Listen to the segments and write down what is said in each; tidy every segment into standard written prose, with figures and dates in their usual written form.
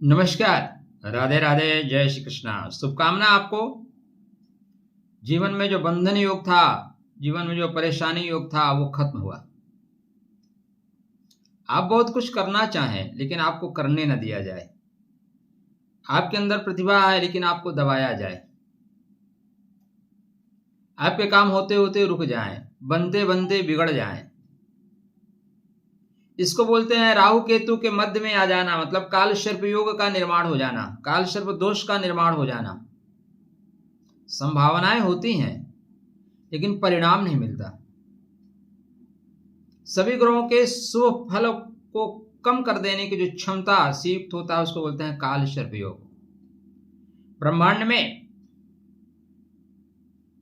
नमस्कार। राधे राधे। जय श्री कृष्णा। शुभकामना आपको। जीवन में जो बंधन योग था, जीवन में जो परेशानी योग था, वो खत्म हुआ। आप बहुत कुछ करना चाहें लेकिन आपको करने न दिया जाए। आपके अंदर प्रतिभा है लेकिन आपको दबाया जाए। आपके काम होते होते रुक जाएं, बनते बनते बिगड़ जाएं। इसको बोलते हैं राहु केतु के मध्य में आ जाना, मतलब काल सर्प योग का निर्माण हो जाना, काल सर्प दोष का निर्माण हो जाना। संभावनाएं होती हैं लेकिन परिणाम नहीं मिलता। सभी ग्रहों के शुभ फल को कम कर देने की जो क्षमता से युक्त होता है उसको बोलते हैं काल सर्प योग। ब्रह्मांड में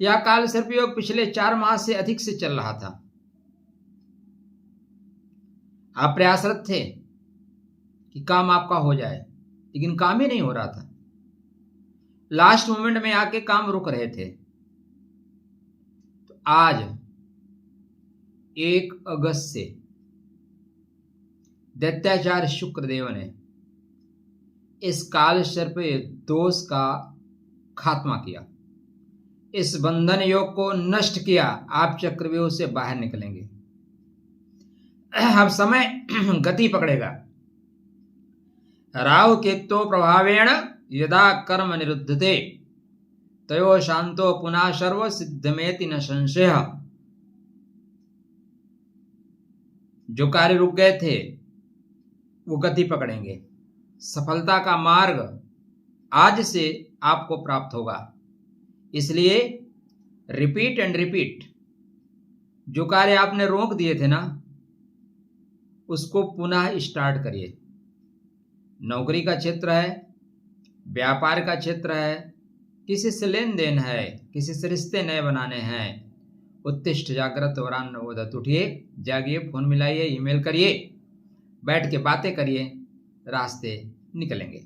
यह काल सर्प योग पिछले 4 माह से अधिक से चल रहा था। आप प्रयासरत थे कि काम आपका हो जाए, लेकिन काम ही नहीं हो रहा था। लास्ट मोमेंट में आके काम रुक रहे थे। तो आज 1 अगस्त से दैत्याचार्य शुक्रदेव ने इस काल सर्प दोष का खात्मा किया, इस बंधन योग को नष्ट किया। आप चक्रव्यूह से बाहर निकलेंगे। अब समय गति पकड़ेगा। राहु केतो प्रभावेण यदा कर्म निरुद्धते तयो शांतो पुनः सर्व सिद्धमेति न संशय। जो कार्य रुक गए थे वो गति पकड़ेंगे। सफलता का मार्ग आज से आपको प्राप्त होगा। इसलिए रिपीट एंड रिपीट। जो कार्य आपने रोक दिए थे ना, उसको पुनः स्टार्ट करिए। नौकरी का क्षेत्र है, व्यापार का क्षेत्र है, किसी से लेन देन है, किसी से रिश्ते नए बनाने हैं। उत्तिष्ठ जागृत वरान नवोदत। उठिए, जागिए, फोन मिलाइए, ईमेल करिए, बैठ के बातें करिए, रास्ते निकलेंगे।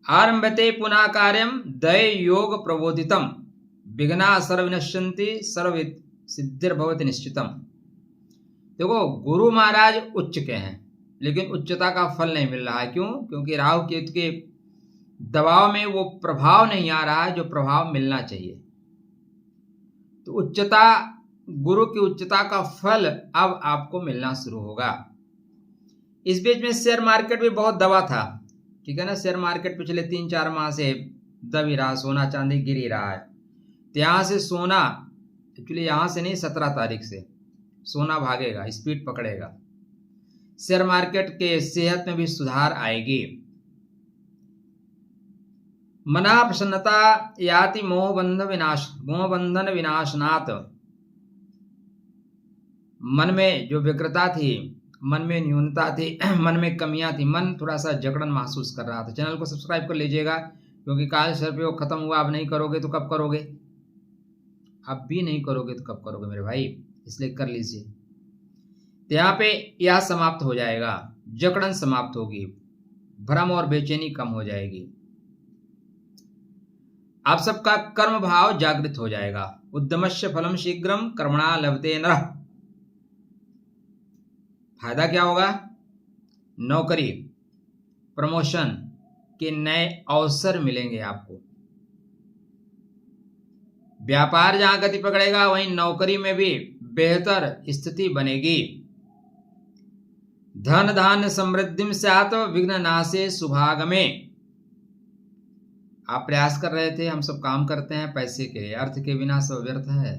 आरंभते पुनः कार्यम दय योग प्रबोधितम विघ्ना सर्वनश्यन्ति सर्व सिद्धिर्भवति निश्चितम। देखो, गुरु महाराज उच्च के हैं लेकिन उच्चता का फल नहीं मिल रहा है। क्यों? क्योंकि राहु केतु के दबाव में वो प्रभाव नहीं आ रहा है जो प्रभाव मिलना चाहिए। तो उच्चता, गुरु की उच्चता का फल अब आपको मिलना शुरू होगा। इस बीच में शेयर मार्केट भी बहुत दबा था, ठीक है ना। शेयर मार्केट पिछले 3-4 माह से दब ही रहा, सोना चांदी गिर ही रहा है। तो यहाँ से सोना, एक्चुअली यहाँ से नहीं, 17 तारीख से सोना भागेगा, स्पीड पकड़ेगा। शेयर मार्केट के सेहत में भी सुधार आएगी। मना प्रसन्नता याति मोहबंधन विनाशनात्। मन में जो व्यग्रता थी, मन में न्यूनता थी, मन में कमियां थी, मन थोड़ा सा जकड़न महसूस कर रहा था। चैनल को सब्सक्राइब कर लीजिएगा, क्योंकि काल सर्प योग खत्म हुआ। अब नहीं करोगे तो कब करोगे? अब भी नहीं करोगे तो कब करोगे मेरे भाई? इसलिए कर लीजिए। तो यहाँ पे यह समाप्त हो जाएगा, जकड़न समाप्त होगी, भ्रम और बेचैनी कम हो जाएगी। आप सबका कर्म भाव जागृत हो जाएगा। उद्यमस्य फलम शीघ्रम कर्मणा लभते नरः। फायदा क्या होगा? नौकरी, प्रमोशन के नए अवसर मिलेंगे आपको। व्यापार जहां गति पकड़ेगा वहीं नौकरी में भी बेहतर स्थिति बनेगी। धन धान्य समृद्धिम स्यात् विघ्न नाशे शुभागमे। आप प्रयास कर रहे थे, हम सब काम करते हैं पैसे के लिए, अर्थ के बिना सब व्यर्थ है।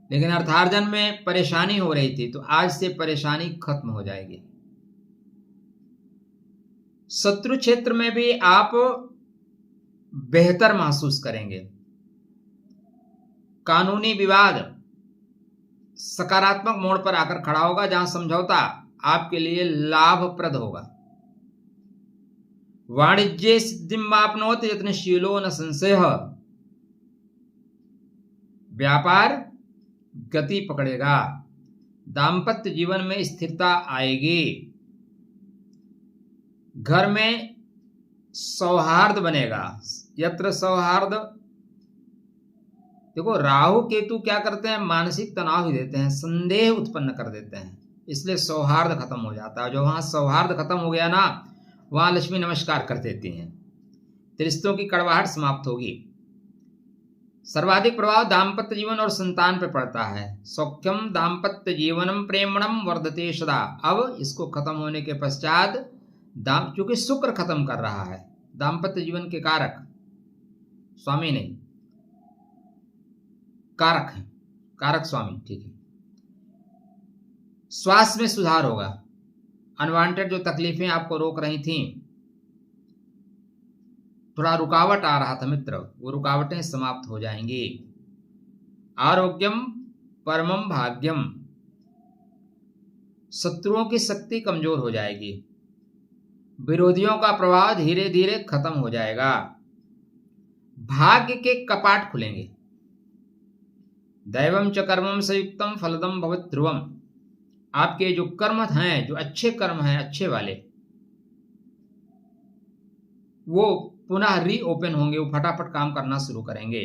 लेकिन अर्थार्जन में परेशानी हो रही थी, तो आज से परेशानी खत्म हो जाएगी। शत्रु क्षेत्र में भी आप बेहतर महसूस करेंगे। कानूनी विवाद सकारात्मक मोड़ पर आकर खड़ा होगा, जहां समझौता आपके लिए लाभप्रद होगा। वाणिज्य सिद्धिमाप्नोति यत्नशीलो न संशयः। व्यापार गति पकड़ेगा। दाम्पत्य जीवन में स्थिरता आएगी। घर में सौहार्द बनेगा। यत्र सौहार्द, देखो राहु केतु क्या करते हैं? मानसिक तनाव ही देते हैं, संदेह उत्पन्न कर देते हैं। इसलिए सौहार्द खत्म हो जाता है। जो वहाँ सौहार्द खत्म हो गया ना, वहाँ लक्ष्मी नमस्कार कर देती हैं, तो रिश्तों की कड़वाहट समाप्त होगी। सर्वाधिक प्रभाव दाम्पत्य जीवन और संतान पर पड़ता है। सौख्यम दाम्पत्य जीवनम प्रेमणम वर्धते सदा। अब इसको खत्म होने के पश्चात चूंकि शुक्र खत्म कर रहा है, दाम्पत्य जीवन के कारक स्वामी नहीं, कारक है, कारक स्वामी, ठीक है। स्वास्थ्य में सुधार होगा। अनवांटेड जो तकलीफें आपको रोक रही थीं, थोड़ा रुकावट आ रहा था मित्र, वो रुकावटें समाप्त हो जाएंगी। आरोग्यम परमम भाग्यम। शत्रुओं की शक्ति कमजोर हो जाएगी। विरोधियों का प्रभाव धीरे धीरे खत्म हो जाएगा। भाग्य के कपाट खुलेंगे। दैवम च कर्मम संयुक्तम फलदम भवत ध्रुवम। आपके जो कर्म हैं, जो अच्छे कर्म हैं, अच्छे वाले, वो पुनः रीओपन होंगे, वो फटाफट काम करना शुरू करेंगे।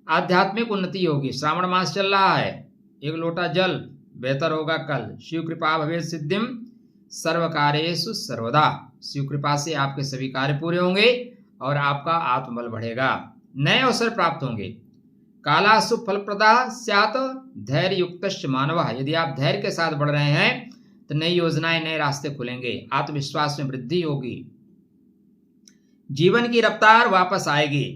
आध्यात्मिक उन्नति होगी। श्रावण मास चल रहा है, एक लोटा जल बेहतर होगा कल। शिव कृपा भवेत् सिद्धिम सर्व कार्येषु सर्वदा। शिव कृपा से आपके सभी कार्य पूरे होंगे और आपका आत्मबल बढ़ेगा। नए अवसर प्राप्त होंगे। कालासु फलप्रदा स्यात् धैर्य युक्तश्च मानवः। यदि आप धैर्य के साथ बढ़ रहे हैं तो नई योजनाएं, नए रास्ते खुलेंगे। आत्मविश्वास में वृद्धि होगी। जीवन की रफ्तार वापस आएगी।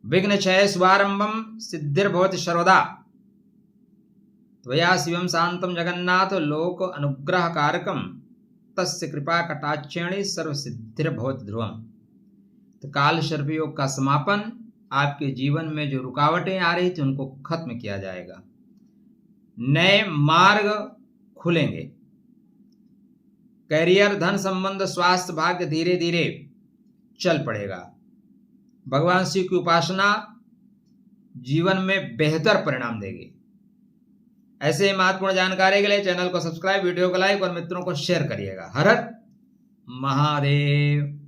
विघ्न क्षय शुभारंभम सिद्धिर्भवति सर्वदा। त्वया शिवम शांतम जगन्नाथ लोक अनुग्रह कारकम तस्य कृपा कटाक्षेण सर्व सिद्धिर्भवति ध्रुवम। तो काल सर्प योग का समापन, आपके जीवन में जो रुकावटें आ रही थी उनको खत्म किया जाएगा। नए मार्ग खुलेंगे। करियर, धन संबंध, स्वास्थ्य, भाग्य धीरे धीरे चल पड़ेगा। भगवान शिव की उपासना जीवन में बेहतर परिणाम देगी। ऐसे महत्वपूर्ण जानकारी के लिए चैनल को सब्सक्राइब, वीडियो को लाइक और मित्रों को शेयर करिएगा। हर हर महादेव।